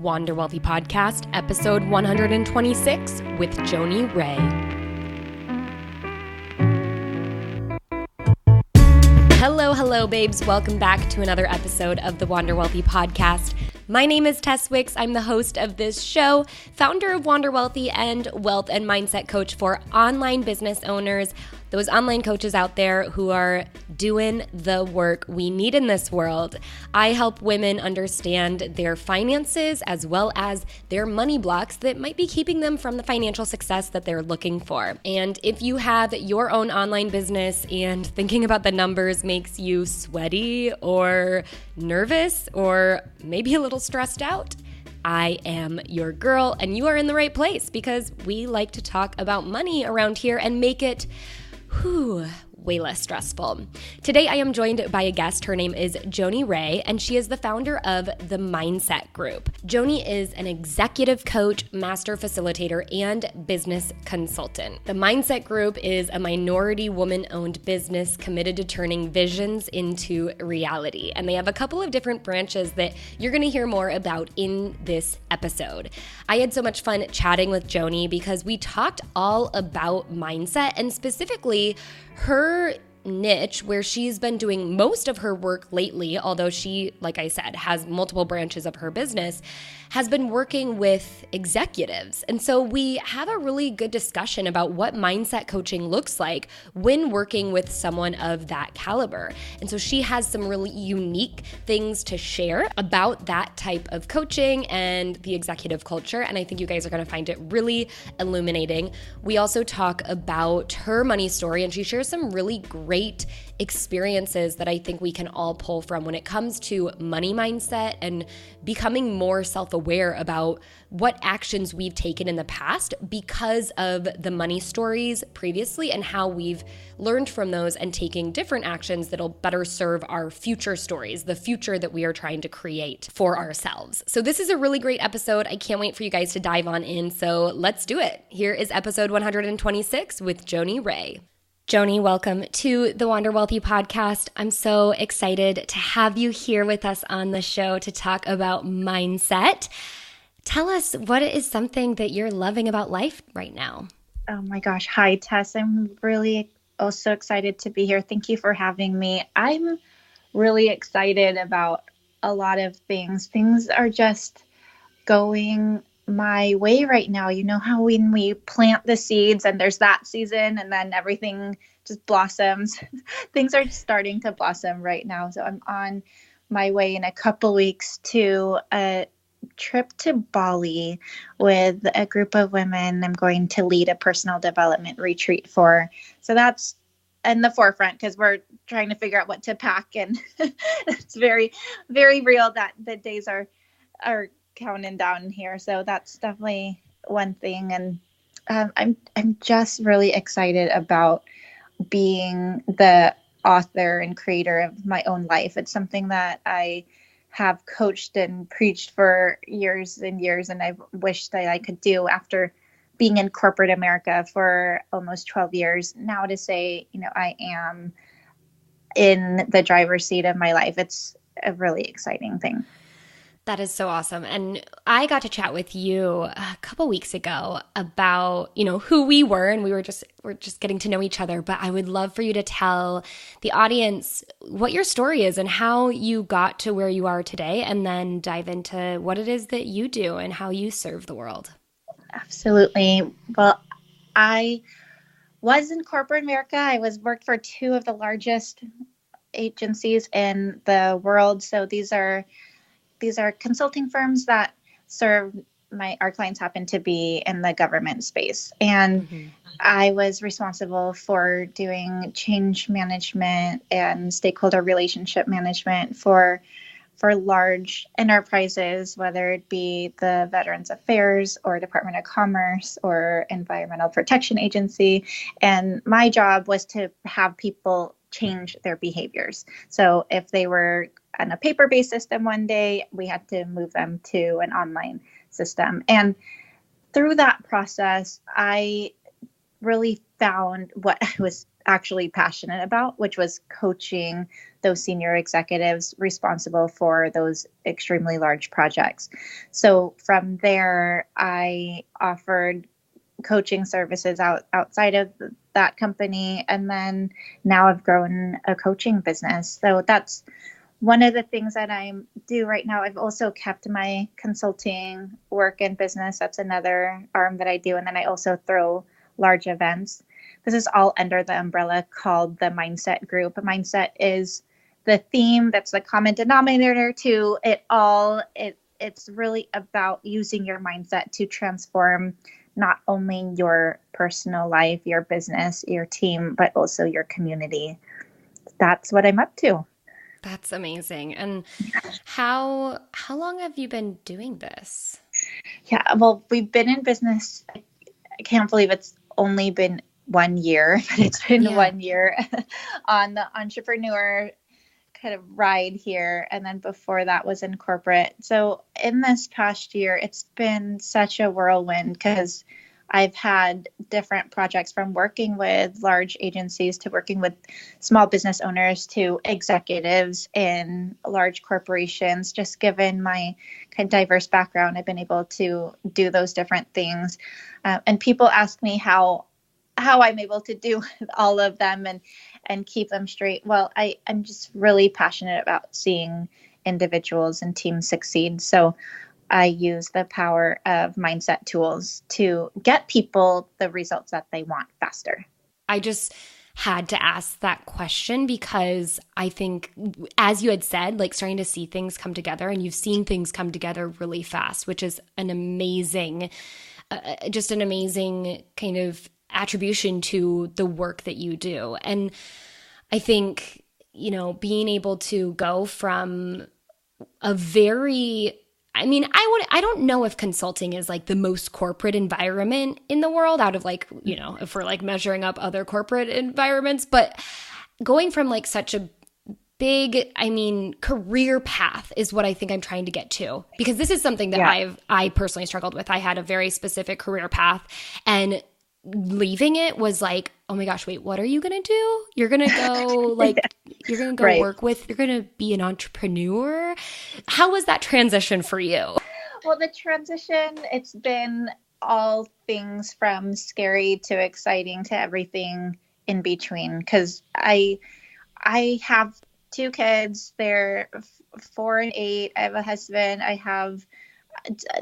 Wander Wealthy Podcast, episode 126 with Joni Rae. Hello, babes. Welcome back to another episode of the Wander Wealthy Podcast. My name is Tess. I'm the host of this show, founder of Wander Wealthy, and wealth and mindset coach for online business owners, those online coaches out there who are doing the work we need in this world. I help women understand their finances as well as their money blocks that might be keeping them from the financial success that they're looking for. And if you have your own online business and thinking about the numbers makes you sweaty or nervous or maybe a little stressed out, I am your girl, and you are in the right place because we like to talk about money around here and make it way less stressful. Today, I am joined by a guest. Her name is Joni Rae, and she is the founder of the Mindset Group. Joni is an executive coach, master facilitator, and business consultant. The Mindset Group is a minority woman-owned business committed to turning visions into reality. And they have a couple of different branches that you're going to hear more about in this episode. I had so much fun chatting with Joni because we talked all about mindset and specifically her niche where she's been doing most of her work lately, although she, like I said, has multiple branches of her business, has been working with executives. And so we have a really good discussion about what mindset coaching looks like when working with someone of that caliber. And so she has some really unique things to share about that type of coaching and the executive culture. And I think you guys are going to find it really illuminating. We also talk about her money story, and she shares some really great experiences that I think we can all pull from when it comes to money mindset and becoming more self-aware about what actions we've taken in the past because of the money stories previously and how we've learned from those and taking different actions that'll better serve our future stories, the future that we are trying to create for ourselves. So this is a really great episode. I can't wait for you guys to dive on in. So let's do it. Here is episode 126 with Joni Rae. Joni, welcome to the Wander Wealthy Podcast. I'm so excited to have you here with us on the show to talk about mindset. Tell us, what is something that you're loving about life right now? Oh my gosh. Hi, Tess. I'm really so excited to be here. Thank you for having me. I'm really excited about a lot of things. Things are just going my way right now. You know how when we plant the seeds and there's that season and then everything just blossoms. Things are starting to blossom right now. So I'm on my way in a couple weeks to a trip to Bali with a group of women I'm going to lead a personal development retreat for. So that's in the forefront because we're trying to figure out what to pack, and it's very, very real that the days are counting down here. So that's definitely one thing. And I'm just really excited about being the author and creator of my own life. It's something that I have coached and preached for years and years, and I've wished that I could do after being in corporate America for almost 12 years. Now to say, I am in the driver's seat of my life. It's a really exciting thing. That is so awesome. And I got to chat with you a couple weeks ago about, who we were, and we're just getting to know each other. But I would love for you to tell the audience what your story is and how you got to where you are today, and then dive into what it is that you do and how you serve the world. Absolutely. Well, I was in corporate America. I worked for two of the largest agencies in the world. So these are consulting firms that serve our clients happen to be in the government space. And I was responsible for doing change management and stakeholder relationship management for large enterprises, whether it be the Veterans Affairs or Department of Commerce or Environmental Protection Agency. And my job was to have people change their behaviors. So if they were on a paper-based system one day, we had to move them to an online system. And through that process, I really found what I was actually passionate about, which was coaching those senior executives responsible for those extremely large projects. So from there, I offered coaching services outside of that company. And then now I've grown a coaching business. So that's one of the things that I do right now. I've also kept my consulting work and business. That's another arm that I do. And then I also throw large events. This is all under the umbrella called the Mindset Group. Mindset is the theme, that's the common denominator to it all. It's really about using your mindset to transform not only your personal life, your business, your team, but also your community. That's what I'm up to. That's amazing. And how long have you been doing this? Yeah, well, we've been in business. I can't believe it's only been 1 year, but it's been 1 year on the entrepreneur kind of ride here. And then before that was in corporate. So in this past year, it's been such a whirlwind because I've had different projects, from working with large agencies to working with small business owners to executives in large corporations. Just given my kind of diverse background, I've been able to do those different things. And people ask me how I'm able to do all of them and keep them straight. Well, I'm just really passionate about seeing individuals and teams succeed. So I use the power of mindset tools to get people the results that they want faster. I just had to ask that question because I think, as you had said, like starting to see things come together, and you've seen things come together really fast, which is an amazing, just an amazing kind of attribution to the work that you do. And I think, being able to go from a very, I don't know if consulting is like the most corporate environment in the world out of like, if we're like measuring up other corporate environments, but going from like such a big, career path is what I think I'm trying to get to, because this is something that I personally struggled with. I had a very specific career path, and leaving it was like, oh my gosh, wait, what are you going to do? You're going to go you're going to go work with, you're going to be an entrepreneur. How was that transition for you? Well, the transition, it's been all things from scary to exciting to everything in between. Cause I have 2 kids. They're 4 and 8. I have a husband. I have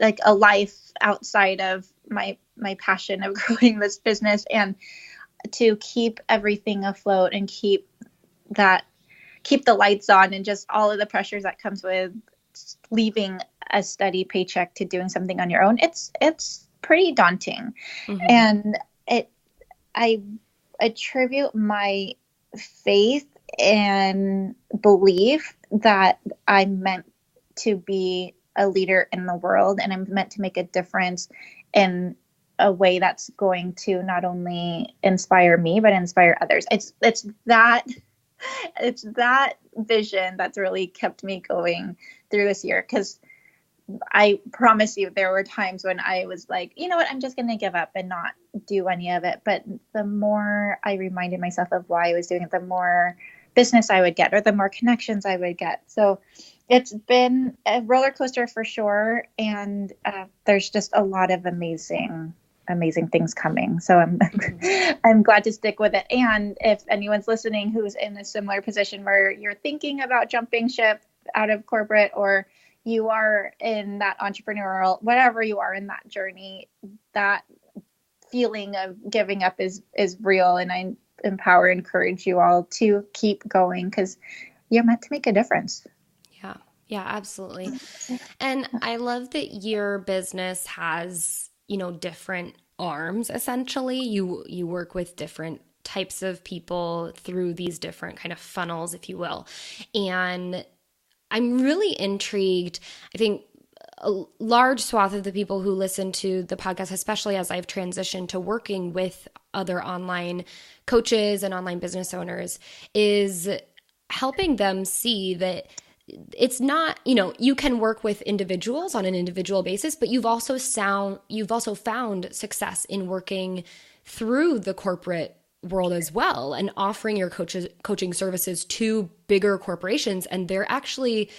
like a life outside of my passion of growing this business, and to keep everything afloat and keep the lights on, and just all of the pressures that comes with leaving a steady paycheck to doing something on your own. It's pretty daunting. Mm-hmm. And I attribute my faith and belief that I'm meant to be a leader in the world, and I'm meant to make a difference in a way that's going to not only inspire me, but inspire others. It's that vision that's really kept me going through this year. Cause I promise you, there were times when I was like, you know what, I'm just going to give up and not do any of it. But the more I reminded myself of why I was doing it, the more business I would get, or the more connections I would get. So it's been a roller coaster for sure. And there's just a lot of amazing things coming. So I'm glad to stick with it. And if anyone's listening who's in a similar position where you're thinking about jumping ship out of corporate, or you are in that entrepreneurial, whatever you are in that journey, that feeling of giving up is real. And I empower and encourage you all to keep going, because you're meant to make a difference. Yeah, absolutely. And I love that your business has, different arms, essentially. You work with different types of people through these different kind of funnels, if you will. And I'm really intrigued. I think a large swath of the people who listen to the podcast, especially as I've transitioned to working with other online coaches and online business owners, is helping them see that it's not, you can work with individuals on an individual basis, but you've also found success in working through the corporate world as well, and offering your coaching services to bigger corporations. And they're actually,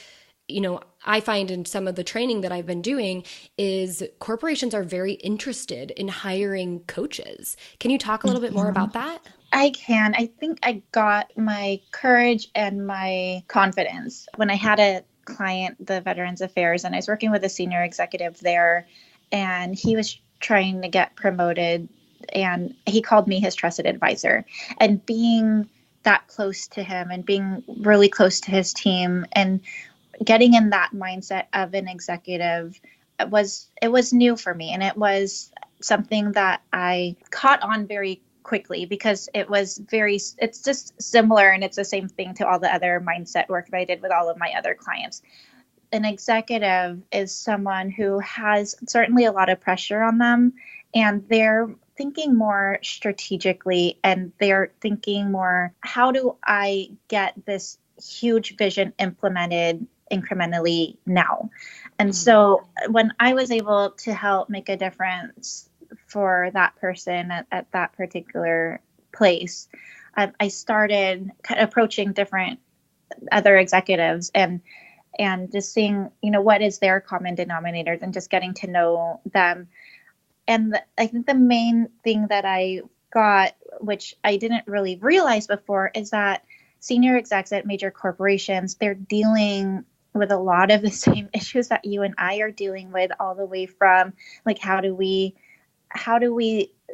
I find in some of the training that I've been doing is corporations are very interested in hiring coaches. Can you talk a little bit more about that? I can. I think I got my courage and my confidence when I had a client, the Veterans Affairs, and I was working with a senior executive there, and he was trying to get promoted, and he called me his trusted advisor. And being that close to him and being really close to his team and getting in that mindset of an executive, it was new for me, and it was something that I caught on very quickly because it's just similar, and it's the same thing to all the other mindset work that I did with all of my other clients. An executive is someone who has certainly a lot of pressure on them, and they're thinking more strategically, and they're thinking more, how do I get this huge vision implemented incrementally now? And so when I was able to help make a difference for that person at that particular place, I started approaching different other executives and just seeing, what is their common denominators and just getting to know them. And I think the main thing that I got, which I didn't really realize before, is that senior execs at major corporations, they're dealing with a lot of the same issues that you and I are dealing with, all the way from like, how do we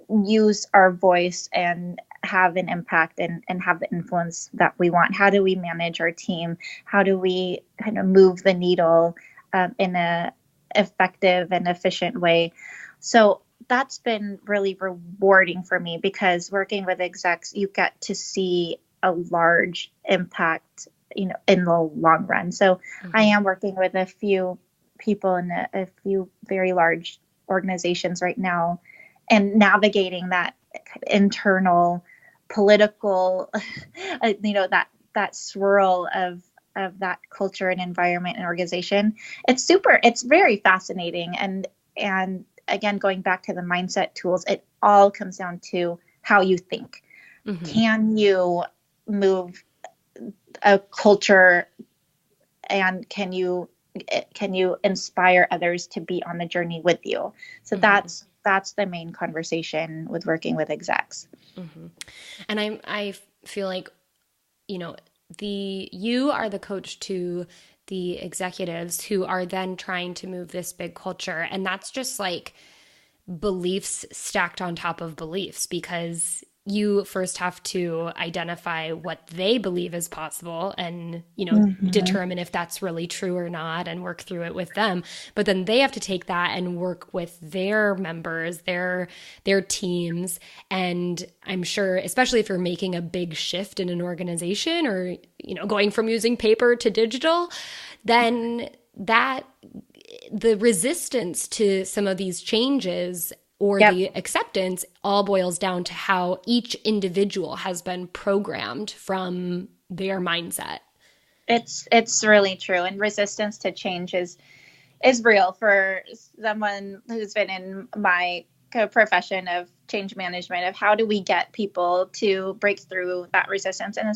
use our voice and have an impact and have the influence that we want? How do we manage our team? How do we kind of move the needle in a effective and efficient way? So that's been really rewarding for me, because working with execs, you get to see a large impact, in the long run. So I am working with a few people in a few very large organizations right now, and navigating that internal political, that swirl of that culture and environment and organization. It's very fascinating. And again, going back to the mindset tools, it all comes down to how you think. Mm-hmm. Can you move a culture, and can you inspire others to be on the journey with you? So that's the main conversation with working with execs. Mm-hmm. And I feel like, you are the coach to the executives who are then trying to move this big culture. And that's just like beliefs stacked on top of beliefs, because you first have to identify what they believe is possible and, determine if that's really true or not, and work through it with them. But then they have to take that and work with their members, their teams. And I'm sure, especially if you're making a big shift in an organization, or, going from using paper to digital, then the resistance to some of these changes or the acceptance all boils down to how each individual has been programmed from their mindset. It's really true. And resistance to change is real for someone who's been in my profession of change management, of how do we get people to break through that resistance. And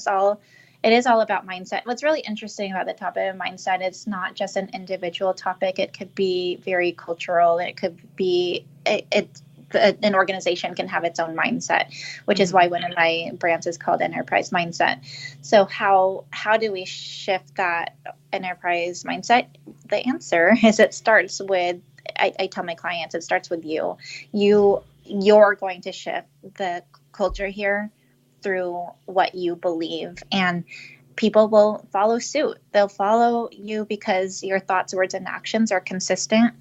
it is all about mindset. What's really interesting about the topic of mindset, it's not just an individual topic. It could be very cultural. It could be an organization can have its own mindset, which is why one of my brands is called Enterprise Mindset. So how do we shift that enterprise mindset? The answer is it starts with, I tell my clients, it starts with you. You're going to shift the culture here through what you believe, and people will follow suit. They'll follow you because your thoughts, words, and actions are consistent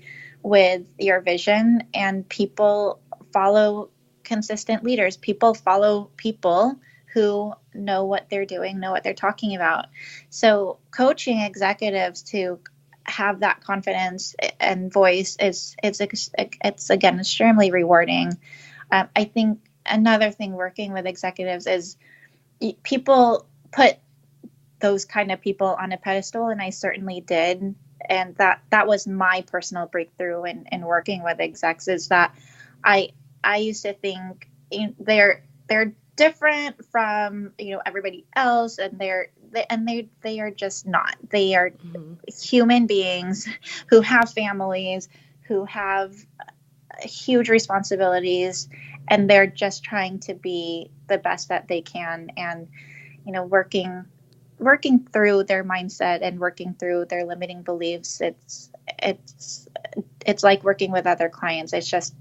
with your vision, and people follow consistent leaders. People follow people who know what they're doing, know what they're talking about. So coaching executives to have that confidence and voice it's again extremely rewarding. I think another thing working with executives is people put those kind of people on a pedestal, and I certainly did. And that was my personal breakthrough in working with execs, is that I used to think they're different from everybody else, and they are just not. They are human beings who have families, who have huge responsibilities, and they're just trying to be the best that they can, and working through their mindset and working through their limiting beliefs. It's like working with other clients. It's just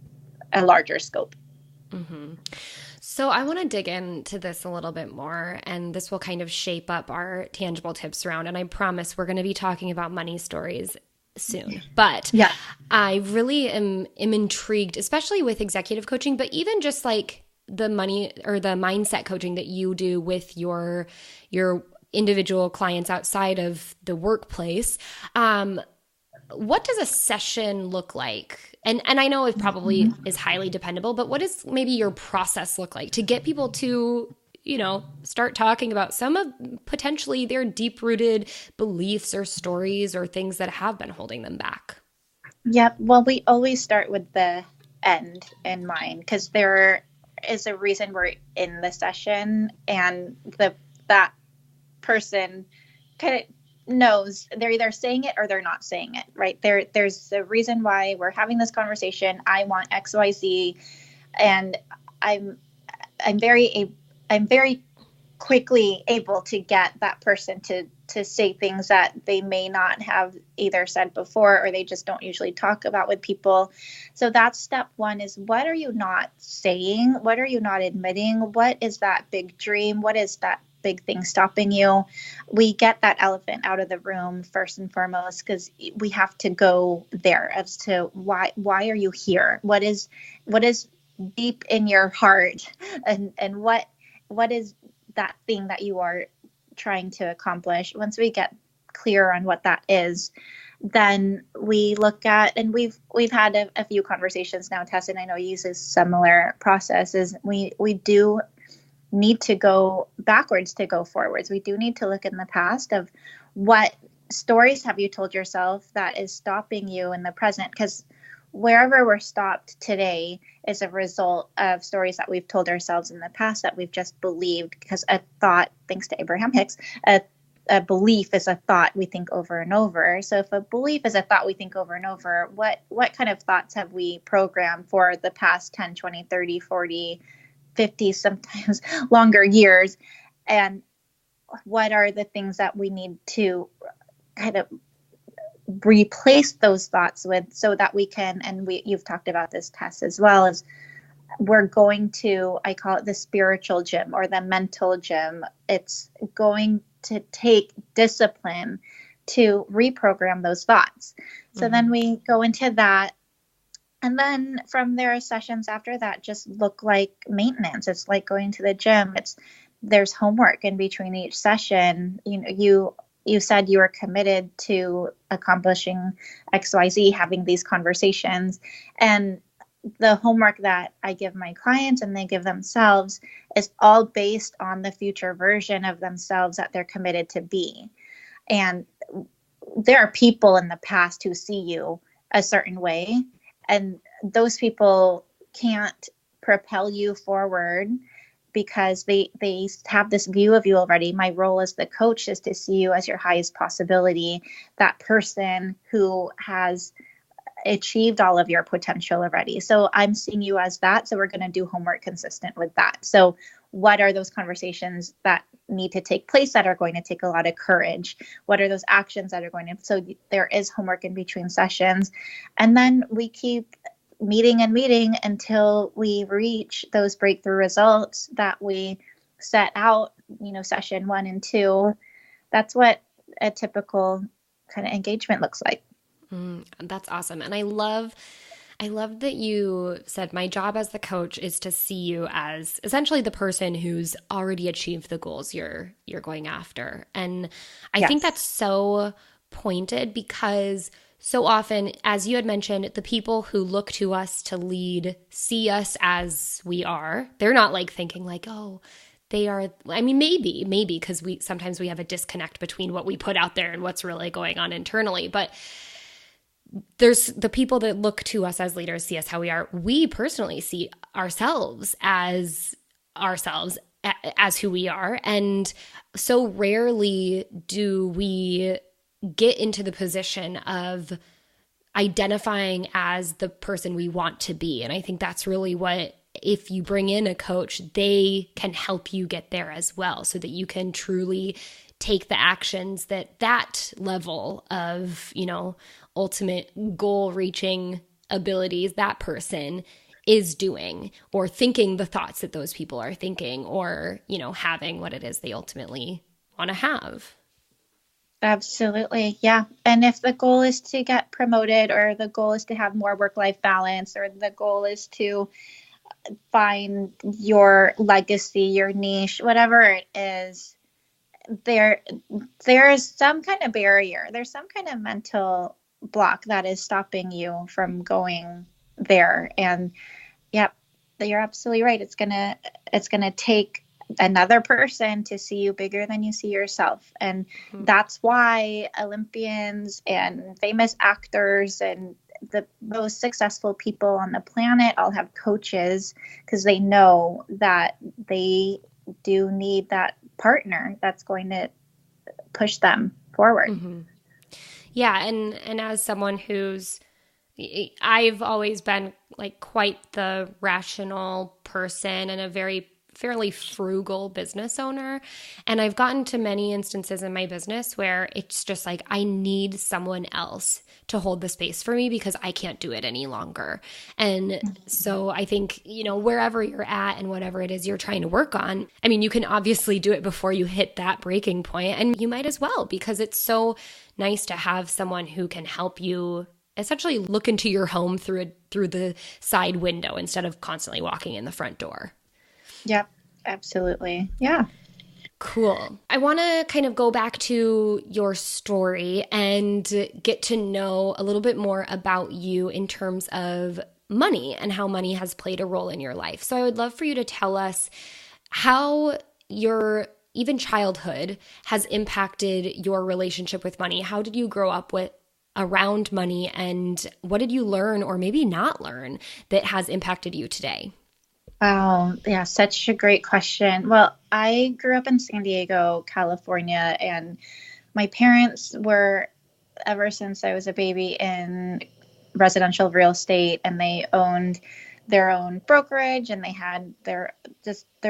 a larger scope. Mm-hmm. So I want to dig into this a little bit more, and this will kind of shape up our tangible tips round. And I promise we're going to be talking about money stories soon. But yeah, I really am intrigued, especially with executive coaching, but even just like the money or the mindset coaching that you do with your individual clients outside of the workplace. What does a session look like? And I know it probably is highly dependable, but what does maybe your process look like to get people to, start talking about some of potentially their deep-rooted beliefs or stories or things that have been holding them back? Yep. Well, we always start with the end in mind, because there is a reason we're in the session, and that person kind of knows they're either saying it or they're not saying it, right? There's a reason why we're having this conversation. I want XYZ, and I'm very quickly able to get that person to say things that they may not have either said before, or they just don't usually talk about with people. So that's step one, is what are you not saying? What are you not admitting? What is that big dream? What is that big thing stopping you? We get that elephant out of the room first and foremost, because we have to go there as to why are you here? What is deep in your heart, and what is that thing that you are trying to accomplish? Once we get clear on what that is, then we look at, and we've had a few conversations now, Tess, and I know you use a similar processes. We do need to go backwards to go forwards. We do need to look in the past of what stories have you told yourself that is stopping you in the present, because wherever we're stopped today is a result of stories that we've told ourselves in the past that we've just believed, because a thought, thanks to Abraham Hicks, a belief is a thought we think over and over. So if a belief is a thought we think over and over, what kind of thoughts have we programmed for the past 10, 20, 30, 40, 50, sometimes longer years? And what are the things that we need to kind of replace those thoughts with, so that we can, and you've talked about this, Tess, as well, as we're going to, I call it the spiritual gym or the mental gym. It's going to take discipline to reprogram those thoughts. So then we go into that. And then from there, sessions after that just look like maintenance. It's like going to the gym. There's homework in between each session. You said you were committed to accomplishing XYZ, having these conversations. And the homework that I give my clients and they give themselves is all based on the future version of themselves that they're committed to be. And there are people in the past who see you a certain way, and those people can't propel you forward because they have this view of you already. My role as the coach is to see you as your highest possibility, that person who has achieved all of your potential already. So I'm seeing you as that. So we're going to do homework consistent with that. So what are those conversations that need to take place that are going to take a lot of courage? What are those actions that are going to, so there is homework in between sessions. And then we keep meeting and meeting until we reach those breakthrough results that we set out, session 1 and 2. That's what a typical kind of engagement looks like. That's awesome. And I love that you said my job as the coach is to see you as essentially the person who's already achieved the goals you're going after. And I think that's so pointed, because so often, as you had mentioned, the people who look to us to lead see us as we are. They're not like thinking like, oh, they are, I mean, maybe because sometimes we have a disconnect between what we put out there and what's really going on internally. But there's the people that look to us as leaders, see us how we are. We personally see ourselves as who we are. And so rarely do we get into the position of identifying as the person we want to be. And I think that's really what, if you bring in a coach, they can help you get there as well, so that you can truly take the actions that level of, ultimate goal reaching abilities that person is doing, or thinking the thoughts that those people are thinking, or, having what it is they ultimately want to have. Absolutely. Yeah. And if the goal is to get promoted, or the goal is to have more work-life balance, or the goal is to find your legacy, your niche, whatever it is, there's some kind of barrier. There's some kind of mental block that is stopping you from going there. And yep, you're absolutely right. It's gonna take another person to see you bigger than you see yourself. And that's why Olympians and famous actors and the most successful people on the planet all have coaches, because they know that they do need that partner that's going to push them forward. Mm-hmm. Yeah. And as someone I've always been like quite the rational person and a very fairly frugal business owner. And I've gotten to many instances in my business where it's just like, I need someone else to hold the space for me because I can't do it any longer. And so I think, wherever you're at and whatever it is you're trying to work on, I mean, you can obviously do it before you hit that breaking point, and you might as well, because it's so nice to have someone who can help you essentially look into your home through the side window instead of constantly walking in the front door. Yep, absolutely. Yeah. Cool. I want to kind of go back to your story and get to know a little bit more about you in terms of money and how money has played a role in your life. So I would love for you to tell us how your even childhood has impacted your relationship with money. How did you grow up around money, and what did you learn or maybe not learn that has impacted you today? Wow. Yeah, such a great question. Well, I grew up in San Diego, California, and my parents were, ever since I was a baby, in residential real estate, and they owned their own brokerage, and they had their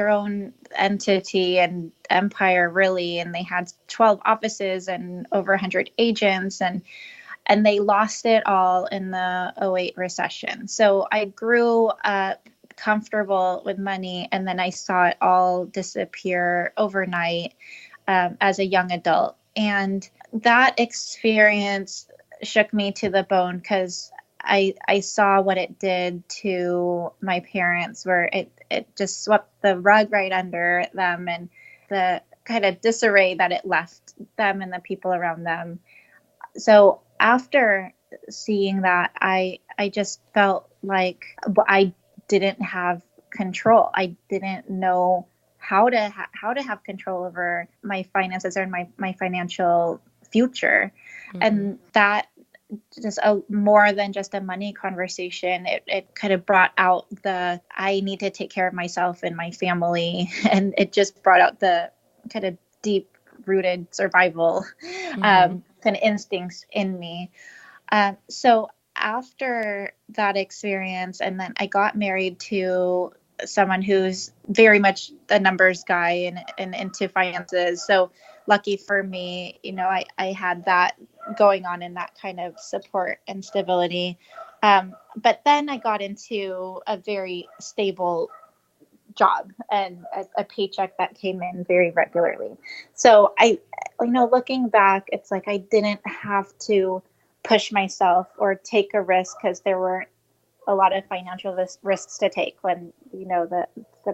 own entity and empire, really, and they had 12 offices and over 100 agents, and they lost it all in the '08 recession. So I grew up comfortable with money, and then I saw it all disappear overnight as a young adult. And that experience shook me to the bone, because I saw what it did to my parents, where it just swept the rug right under them, and the kind of disarray that it left them and the people around them. So after seeing that, I just felt like I didn't have control. I didn't know how to have control over my finances or my financial future. Mm-hmm. And that just more than just a money conversation, it kind of brought out I need to take care of myself and my family. And it just brought out the kind of deep rooted survival kind of instincts in me. So after that experience, and then I got married to someone who's very much the numbers guy and into finances. So lucky for me, I had that going on, and that kind of support and stability. But then I got into a very stable job and a paycheck that came in very regularly. So looking back, it's like I didn't have to push myself or take a risk, because there were a lot of financial risks to take when the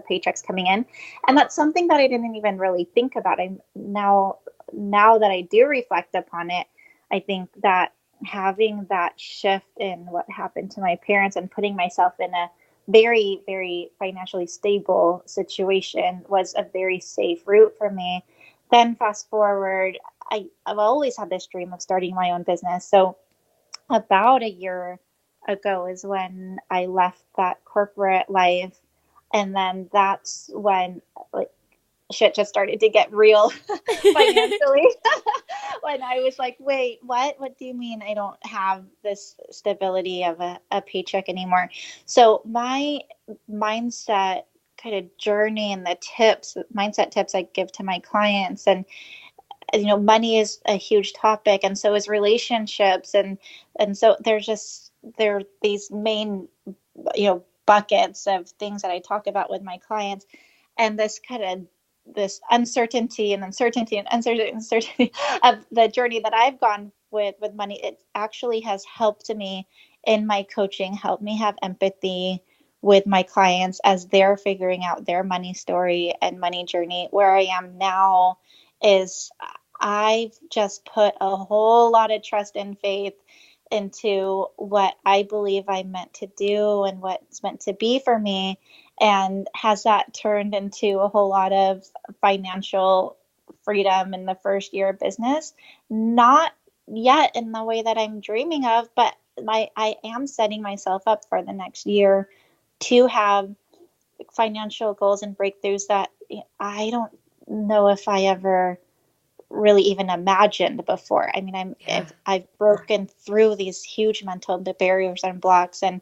paychecks coming in. And that's something that I didn't even really think about. Now that I do reflect upon it, I think that having that shift in what happened to my parents and putting myself in a very, very financially stable situation was a very safe route for me. Then fast forward, I've always had this dream of starting my own business. So about a year ago is when I left that corporate life. And then that's when, like, shit just started to get real financially. When I was like, wait, what do you mean I don't have this stability of a paycheck anymore? So my mindset kind of journey and the mindset tips I give to my clients, and money is a huge topic, and so is relationships, and so there are these main buckets of things that I talk about with my clients, and this uncertainty and uncertainty of the journey that I've gone with money. It actually has helped me in my coaching, helped me have empathy with my clients as they're figuring out their money story and money journey. Where I am now is I've just put a whole lot of trust and faith into what I believe I'm meant to do and what's meant to be for me. And has that turned into a whole lot of financial freedom in the first year of business? Not yet in the way that I'm dreaming of, but I am setting myself up for the next year to have financial goals and breakthroughs that I don't know if I ever really even imagined before. I mean, I've broken through these huge mental barriers and blocks, and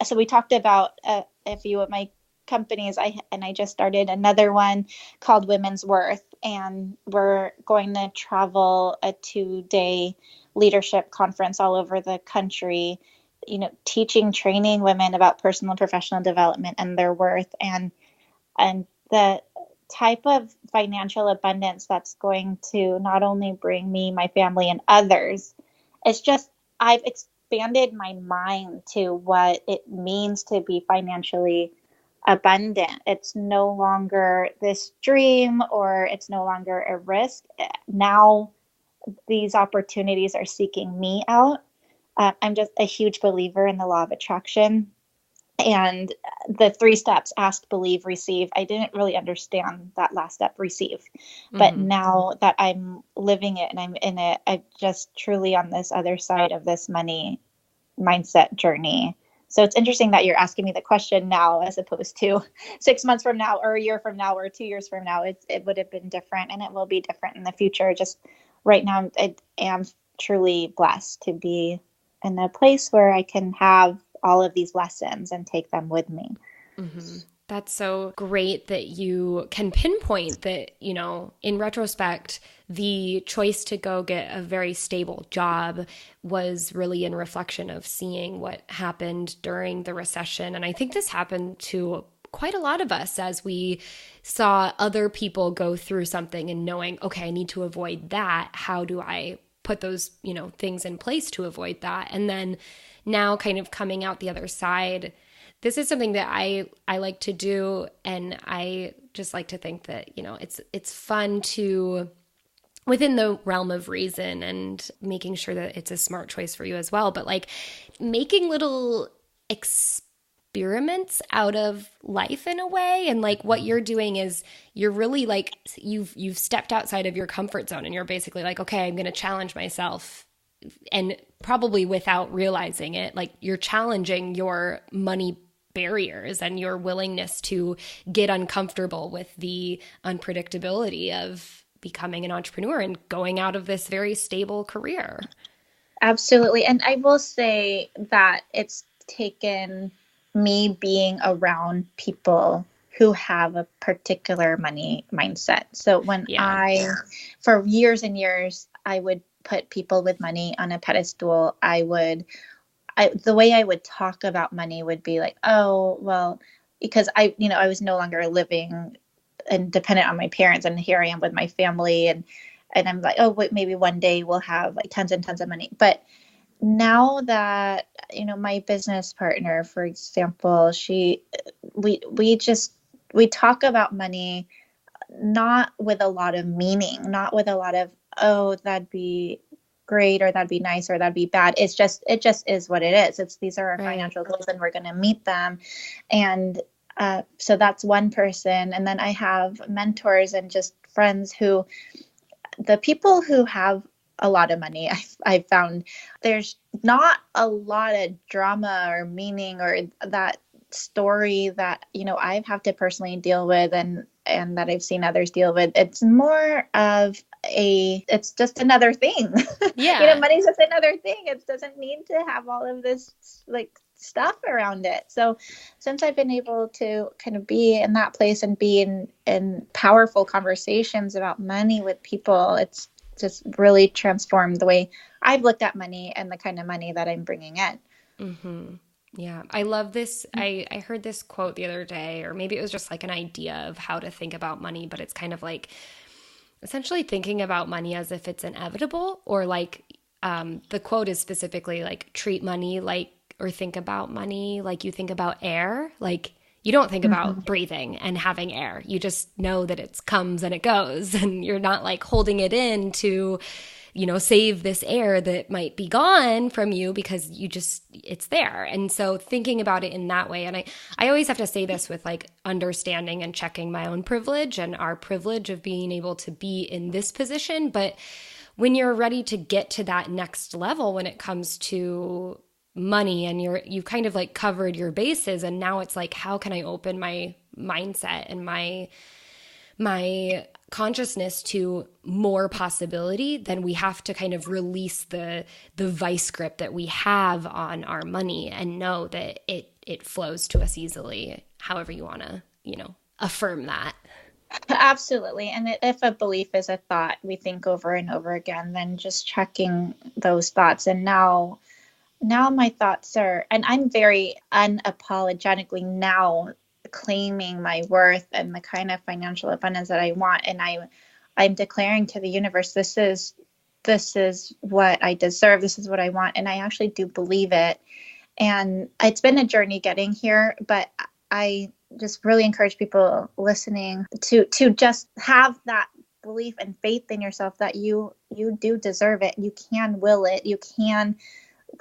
so we talked about a few of my companies. I just started another one called Women's Worth, and we're going to travel a 2-day leadership conference all over the country. Training women about personal and professional development and their worth, and the type of financial abundance that's going to not only bring me, my family, and others. It's just, I've expanded my mind to what it means to be financially abundant. It's no longer this dream, or it's no longer a risk. Now these opportunities are seeking me out. I'm just a huge believer in the law of attraction. And the 3 steps: ask, believe, receive. I didn't really understand that last step, receive. But now that I'm living it and I'm in it, I'm just truly on this other side of this money mindset journey. So it's interesting that you're asking me the question now, as opposed to 6 months from now, or a year from now, or 2 years from now. It would have been different, and it will be different in the future. Just right now, I am truly blessed to be in a place where I can have all of these lessons and take them with me. Mm-hmm. That's so great that you can pinpoint that, in retrospect, the choice to go get a very stable job was really in reflection of seeing what happened during the recession. And I think this happened to quite a lot of us as we saw other people go through something and knowing, okay, I need to avoid that. How do I put those, things in place to avoid that? And then now kind of coming out the other side, this is something that I like to do. And I just like to think that, it's fun to, within the realm of reason and making sure that it's a smart choice for you as well, but like making little experiments out of life in a way. And like what you're doing is you're really like, you've stepped outside of your comfort zone, and you're basically like, okay, I'm going to challenge myself. And probably without realizing it, like you're challenging your money barriers and your willingness to get uncomfortable with the unpredictability of becoming an entrepreneur and going out of this very stable career. Absolutely. And I will say that it's taken me being around people who have a particular money mindset. So for years and years, I would put people with money on a pedestal. The way I would talk about money would be like, oh, well, because I was no longer living and dependent on my parents, and here I am with my family, and I'm like, oh, wait, maybe one day we'll have like tons and tons of money. But now that, my business partner, for example, we talk about money, not with a lot of meaning, not with a lot of, oh, that'd be great, or that'd be nice, or that'd be bad. It just is what it is. These are our financial goals, and we're going to meet them. And so that's one person. And then I have mentors and just friends the people who have a lot of money. I found there's not a lot of drama or meaning or that story that, I have to personally deal with and that I've seen others deal with. It's more of it's just another thing. Yeah. Money's just another thing. It doesn't need to have all of this like stuff around it. So since I've been able to kind of be in that place and be in powerful conversations about money with people, it's just really transformed the way I've looked at money and the kind of money that I'm bringing in. Mm-hmm. Yeah, I love this. I heard this quote the other day, or maybe it was just like an idea of how to think about money, but it's kind of like essentially thinking about money as if it's inevitable, or like the quote is specifically like treat money like, or think about money like you think about air. Like you don't think about breathing and having air. You just know that it comes and it goes, and you're not like holding it in to, save this air that might be gone from you because it's there. And so thinking about it in that way. And I always have to say this with like understanding and checking my own privilege and our privilege of being able to be in this position. But when you're ready to get to that next level, when it comes to money and you've kind of like covered your bases, and now it's like, how can I open my mindset and my consciousness to more possibility? Then we have to kind of release the vice grip that we have on our money and know that it flows to us easily, however you want to, affirm that. Absolutely. And if a belief is a thought we think over and over again, then just checking those thoughts. And now my thoughts are, and I'm very unapologetically now claiming my worth and the kind of financial abundance that I want. And I'm declaring to the universe, this is what I deserve. This is what I want. And I actually do believe it. And it's been a journey getting here, but I just really encourage people listening to just have that belief and faith in yourself that you do deserve it. You can will it. You can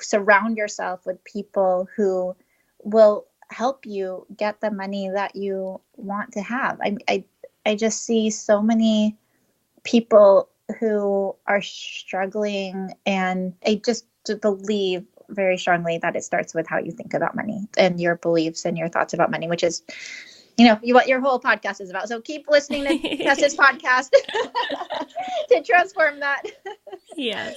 surround yourself with people who will help you get the money that you want to have. I just see so many people who are struggling, and I just believe very strongly that it starts with how you think about money and your beliefs and your thoughts about money, which is, what your whole podcast is about. So keep listening to Tess's podcast to transform that. Yes.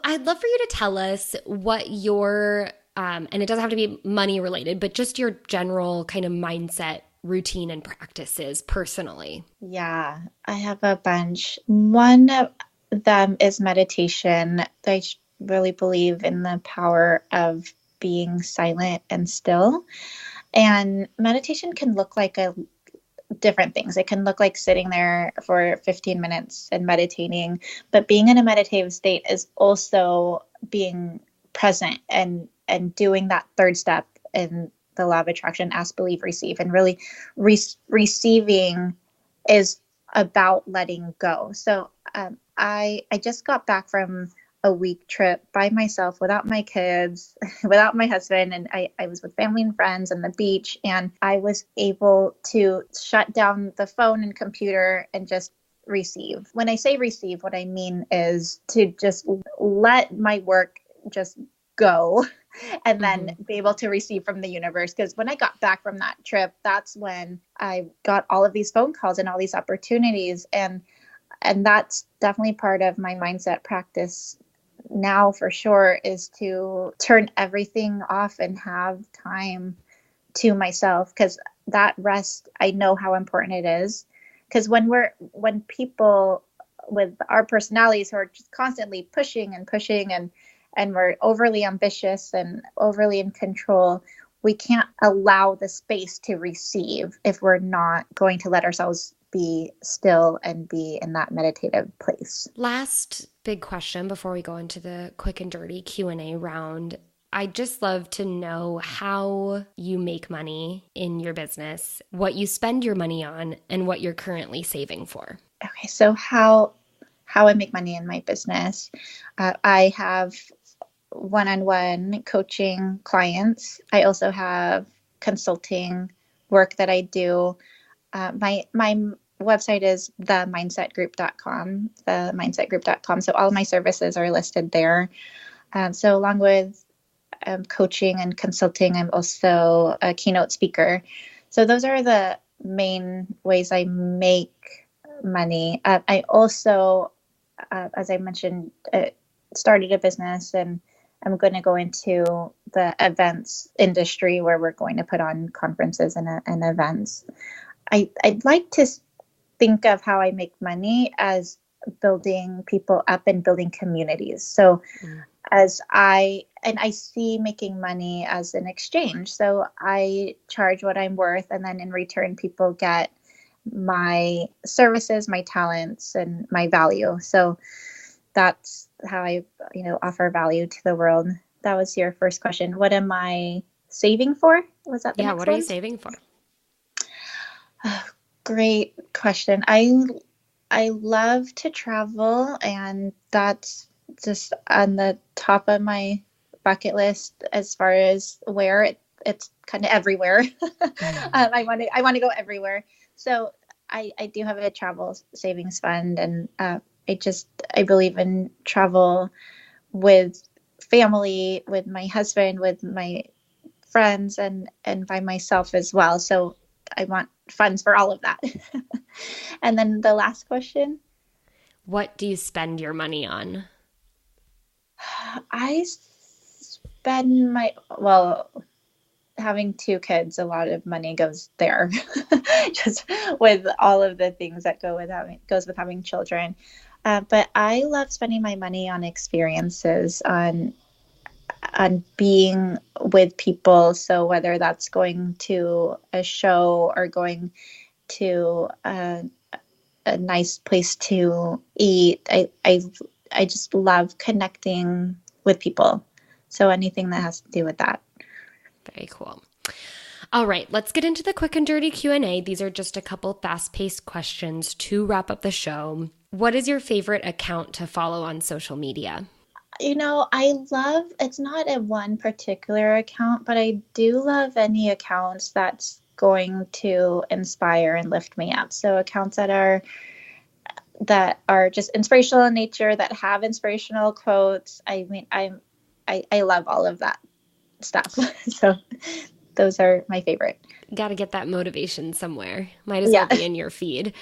I'd love for you to tell us what your, and it doesn't have to be money related, but just your general kind of mindset, routine, and practices personally. Yeah, I have a bunch. One of them is meditation. I really believe in the power of being silent and still. And meditation can look like different things. It can look like sitting there for 15 minutes and meditating, but being in a meditative state is also being present and doing that third step in the law of attraction, ask, believe, receive. And really receiving is about letting go. So I just got back from a week trip by myself without my kids, without my husband. And I was with family and friends on the beach, and I was able to shut down the phone and computer and just receive. When I say receive, what I mean is to just let my work just go and then be able to receive from the universe. Because when I got back from that trip, that's when I got all of these phone calls and all these opportunities. And that's definitely part of my mindset practice now, for sure, is to turn everything off and have time to myself, because that rest, I know how important it is. Because when people with our personalities who are just constantly pushing and we're overly ambitious and overly in control, we can't allow the space to receive if we're not going to let ourselves be still and be in that meditative place. Last big question before we go into the quick and dirty Q&A round. I'd just love to know how you make money in your business, what you spend your money on, and what you're currently saving for. Okay, so how I make money in my business. I have one-on-one coaching clients. I also have consulting work that I do. My website is themindsetgroup.com. So all my services are listed there. So along with coaching and consulting, I'm also a keynote speaker. So those are the main ways I make money. I also, as I mentioned, started a business, and I'm going to go into the events industry where we're going to put on conferences and events. I'd like to think of how I make money as building people up and building communities. So as I see making money as an exchange. So I charge what I'm worth, and then in return, people get my services, my talents, and my value. So that's how I, offer value to the world. That was your first question. What am I saving for? Was that the next what one? are you saving for? Great question. I love to travel, and that's just on the top of my bucket list as far as where it's kind of everywhere. I want to go everywhere. So I do have a travel savings fund, and I believe in travel with family, with my husband, with my friends, and by myself as well. So I want funds for all of that. And then the last question. What do you spend your money on? I spend having two kids, a lot of money goes there, just with all of the things that goes with having children. But I love spending my money on experiences, on being with people. So whether that's going to a show or going to a nice place to eat, I just love connecting with people. So anything that has to do with that. Very cool. All right, let's get into the quick and dirty Q&A. These are just a couple fast-paced questions to wrap up the show. What is your favorite account to follow on social media? It's not a one particular account, but I do love any accounts that's going to inspire and lift me up. So accounts that are just inspirational in nature, that have inspirational quotes. I mean, I love all of that stuff. So those are my favorite. Got to get that motivation somewhere. Might as well be in your feed.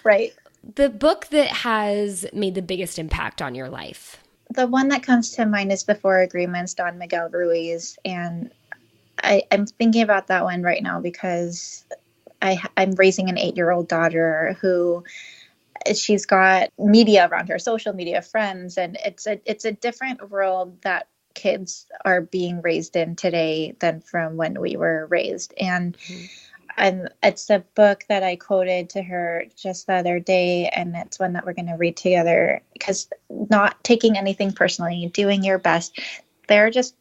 Right. The book that has made the biggest impact on your life? The one that comes to mind is Before Agreements, Don Miguel Ruiz. And I'm thinking about that one right now because I'm raising an 8-year-old daughter who she's got media around her, social media, friends, and it's a different world that kids are being raised in today than from when we were raised. And it's a book that I quoted to her just the other day, and it's one that we're going to read together, because not taking anything personally, doing your best, they're just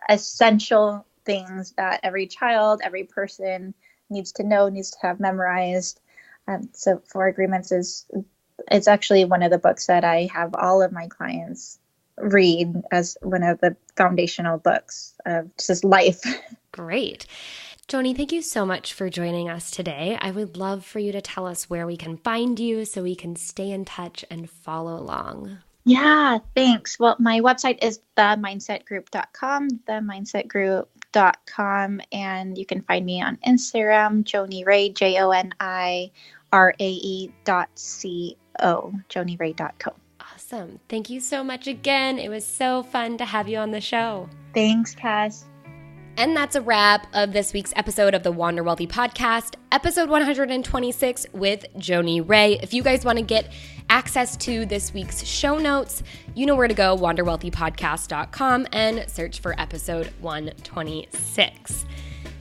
essential things that every child, every person needs to know, needs to have memorized. So Four Agreements it's actually one of the books that I have all of my clients read as one of the foundational books of just life. Great. Joni, thank you so much for joining us today. I would love for you to tell us where we can find you so we can stay in touch and follow along. Yeah, thanks. Well, my website is themindsetgroup.com, themindsetgroup.com, and you can find me on Instagram, Joni Rae, JONIRAE.co, JoniRae.co. Awesome. Thank you so much again. It was so fun to have you on the show. Thanks, Tess. And that's a wrap of this week's episode of the Wander Wealthy podcast, episode 126 with Joni Rae. If you guys want to get access to this week's show notes, you know where to go, wanderwealthypodcast.com, and search for episode 126.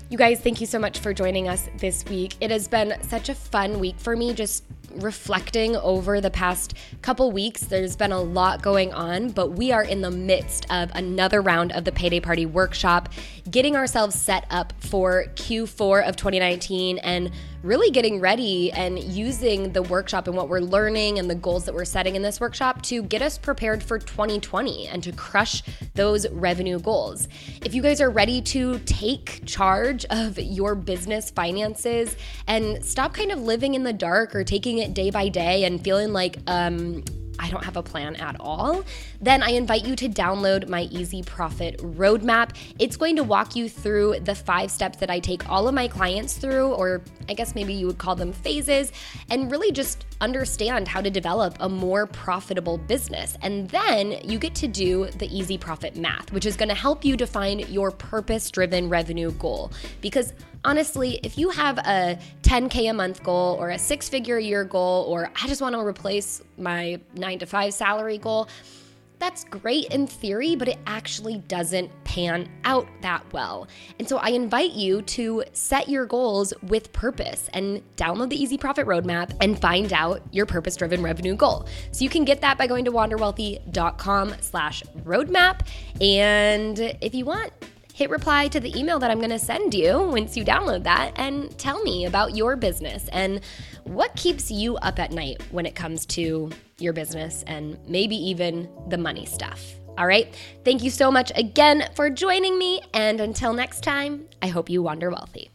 You guys, thank you so much for joining us this week. It has been such a fun week for me, just reflecting over the past couple weeks. There's been a lot going on, but we are in the midst of another round of the Payday Party workshop, getting ourselves set up for Q4 of 2019 and really getting ready and using the workshop and what we're learning and the goals that we're setting in this workshop to get us prepared for 2020 and to crush those revenue goals. If you guys are ready to take charge of your business finances and stop kind of living in the dark or taking it day by day and feeling like, I don't have a plan at all, then I invite you to download my Easy Profit Roadmap. It's going to walk you through the 5 steps that I take all of my clients through, or I guess maybe you would call them phases, and really just understand how to develop a more profitable business. And then you get to do the Easy Profit math, which is going to help you define your purpose-driven revenue goal. Because honestly, if you have a 10K a month goal or a 6-figure a year goal, or I just want to replace my 9-to-5 salary goal, that's great in theory, but it actually doesn't pan out that well. And so I invite you to set your goals with purpose and download the Easy Profit Roadmap and find out your purpose-driven revenue goal. So you can get that by going to wanderwealthy.com/roadmap. And if you want, hit reply to the email that I'm going to send you once you download that and tell me about your business and what keeps you up at night when it comes to your business and maybe even the money stuff. All right. Thank you so much again for joining me. And until next time, I hope you wander wealthy.